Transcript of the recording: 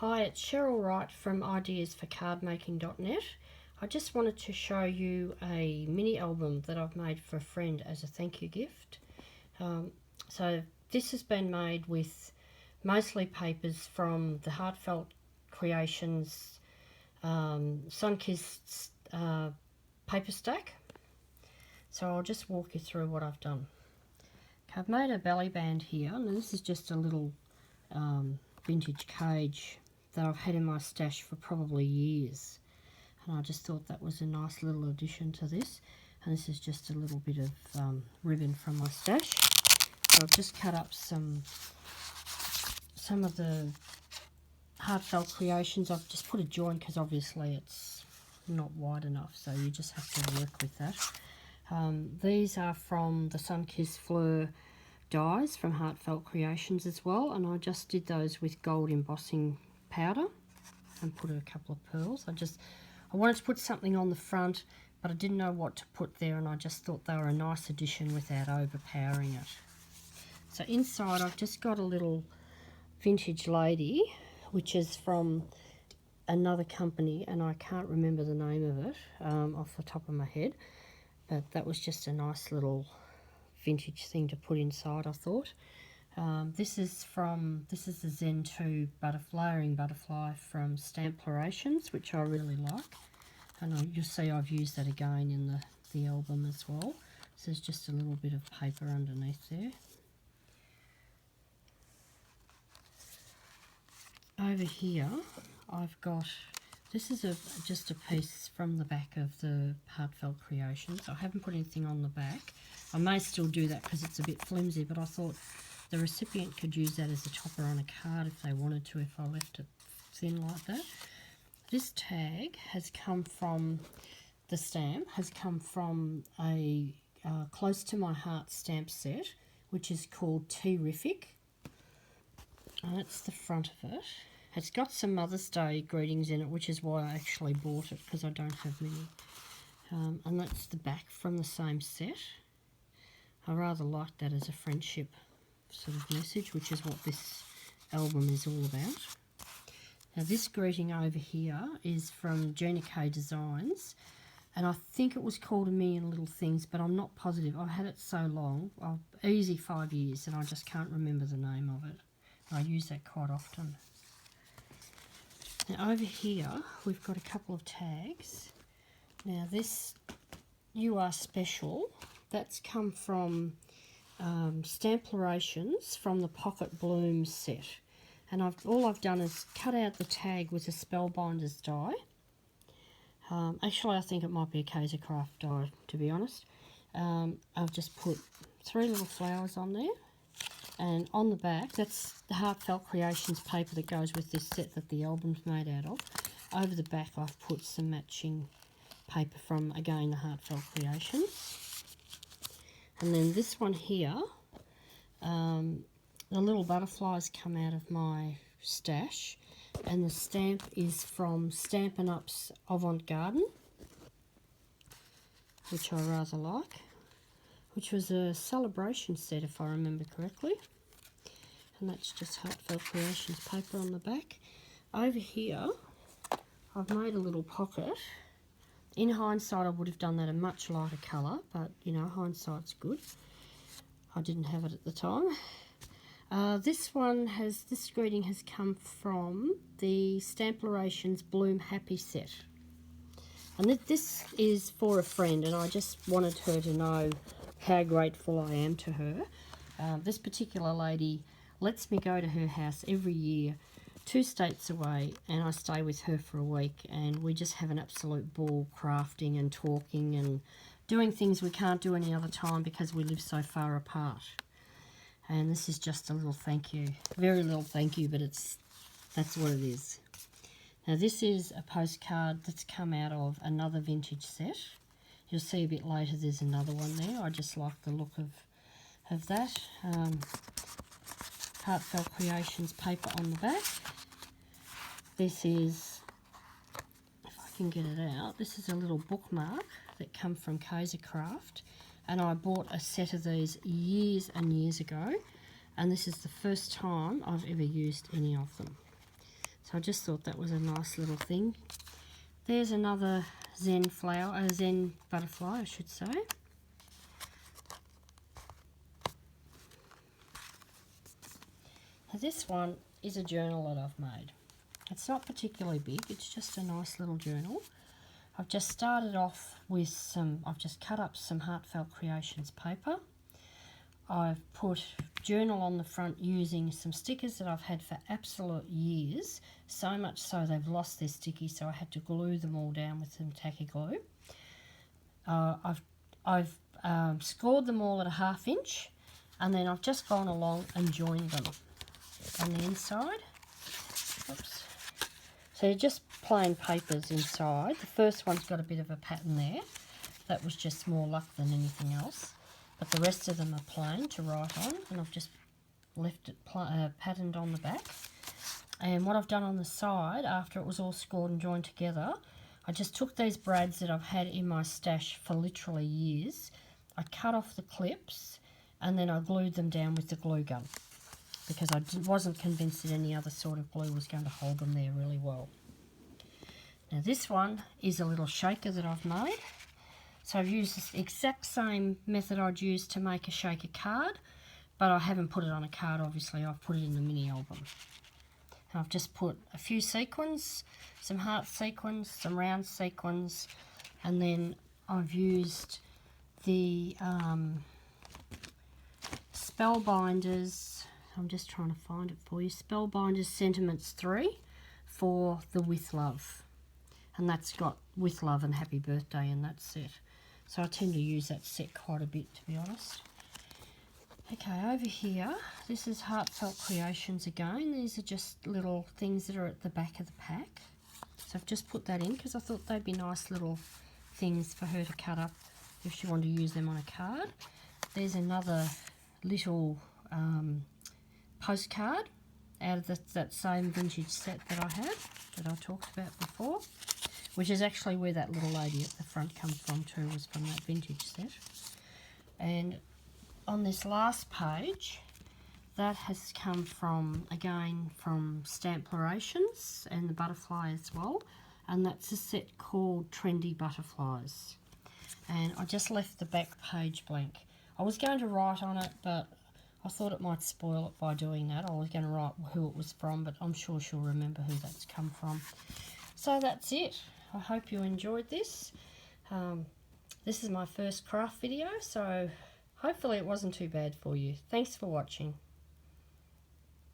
Hi, it's Cheryl Wright from ideasforcardmaking.net. I just wanted to show you a mini album that I've made for a friend as a thank you gift. So this has been made with mostly papers from the Heartfelt Creations Sunkissed paper stack. So I'll just walk you through what I've done. I've made a belly band here, and this is just a little vintage cage that I've had in my stash for probably years, and I just thought that was a nice little addition to this. And this is just a little bit of ribbon from my stash. So I've just cut up some of the Heartfelt Creations. I've just put a join because obviously it's not wide enough, so you just have to work with that. These are from the Sunkissed Fleur dies from Heartfelt Creations as well, and I just did those with gold embossing powder and put a couple of pearls. I wanted to put something on the front, but I didn't know what to put there, and I just thought they were a nice addition without overpowering it. So inside I've just got a little vintage lady, which is from another company, and I can't remember the name of it off the top of my head, but that was just a nice little vintage thing to put inside, I thought. This is the Zen 2 layering butterfly from Stamplations, which I really like, and you'll see I've used that again in the album as well. So there's just a little bit of paper underneath there. Over here I've got, this is just a piece from the back of the Heartfelt Creations. I haven't put anything on the back. I may still do that because it's a bit flimsy, but I thought the recipient could use that as a topper on a card if they wanted to, if I left it thin like that. This tag has come from, the stamp has come from a Close to My Heart stamp set, which is called Terrific. And that's the front of it. It's got some Mother's Day greetings in it, which is why I actually bought it, because I don't have many. And that's the back from the same set. I rather like that as a friendship sort of message, which is what this album is all about. Now this greeting over here is from Gina K Designs, and I think it was called A Million Little Things, but I'm not positive. I've had it so long, easy 5 years, and I just can't remember the name of it. I use that quite often. Now over here we've got a couple of tags. Now this You Are Special, that's come from Stamplations from the Pocket Blooms set, and all I've done is cut out the tag with a Spellbinders die. Actually I think it might be a Kaiser Craft die, to be honest. I've just put 3 little flowers on there, and on the back, that's the Heartfelt Creations paper that goes with this set that the album's made out of. Over the back I've put some matching paper from, again, the Heartfelt Creations. And then this one here, the little butterflies come out of my stash, and the stamp is from Stampin' Up's Avant Garden, which I rather like, which was a celebration set if I remember correctly. And that's just Heartfelt Creations paper on the back. Over here I've made a little pocket. In hindsight I would have done that a much lighter colour, but you know, hindsight's good. I didn't have it at the time. This greeting has come from the Stamplations Bloom Happy set. And this is for a friend, and I just wanted her to know how grateful I am to her. This particular lady lets me go to her house every year, 2 states away, and I stay with her for a week, and we just have an absolute ball crafting and talking and doing things we can't do any other time because we live so far apart. And this is just a little thank you, very little thank you, but that's what it is. Now this is a postcard that's come out of another vintage set. You'll see a bit later there's another one there. I just like the look of that. Heartfelt Creations paper on the back. This is, if I can get it out, this is a little bookmark that come from Kaiser Craft, and I bought a set of these years and years ago, and this is the first time I've ever used any of them. So So I just thought that was a nice little thing. There's another Zen flower, a Zen butterfly, I should say. Now this one is a journal that I've made. It's not particularly big, it's just a nice little journal. I've just started off with I've just cut up some Heartfelt Creations paper. I've put journal on the front using some stickers that I've had for absolute years, so much so they've lost their sticky, so I had to glue them all down with some tacky glue. I've scored them all at a 1/2 inch, and then I've just gone along and joined them on the inside. Oops. So just plain papers inside. The first one's got a bit of a pattern there. That was just more luck than anything else. But the rest of them are plain to write on, and I've just left it patterned on the back. And what I've done on the side, after it was all scored and joined together, I just took these brads that I've had in my stash for literally years. I cut off the clips, and then I glued them down with the glue gun, because I wasn't convinced that any other sort of glue was going to hold them there really well. Now this one is a little shaker that I've made. So I've used the exact same method I'd use to make a shaker card, but I haven't put it on a card, obviously. I've put it in a mini album. And I've just put a few sequins, some heart sequins, some round sequins, and then I've used the Spellbinders, I'm just trying to find it for you, Spellbinders Sentiments 3 for the With Love. And that's got With Love and Happy Birthday in that set. So I tend to use that set quite a bit, to be honest. Okay, over here, this is Heartfelt Creations again. These are just little things that are at the back of the pack. So I've just put that in because I thought they'd be nice little things for her to cut up if she wanted to use them on a card. There's another little postcard out of that same vintage set that I had, that I talked about before, which is actually where that little lady at the front comes from too, was from that vintage set. And on this last page, that has come from, again, from Stamplerations and the butterfly as well, and that's a set called Trendy Butterflies. And I just left the back page blank. I was going to write on it, but I thought it might spoil it by doing that. I was going to write who it was from, but I'm sure she'll remember who that's come from. So that's it. I hope you enjoyed this. This is my first craft video, so hopefully it wasn't too bad for you. Thanks for watching.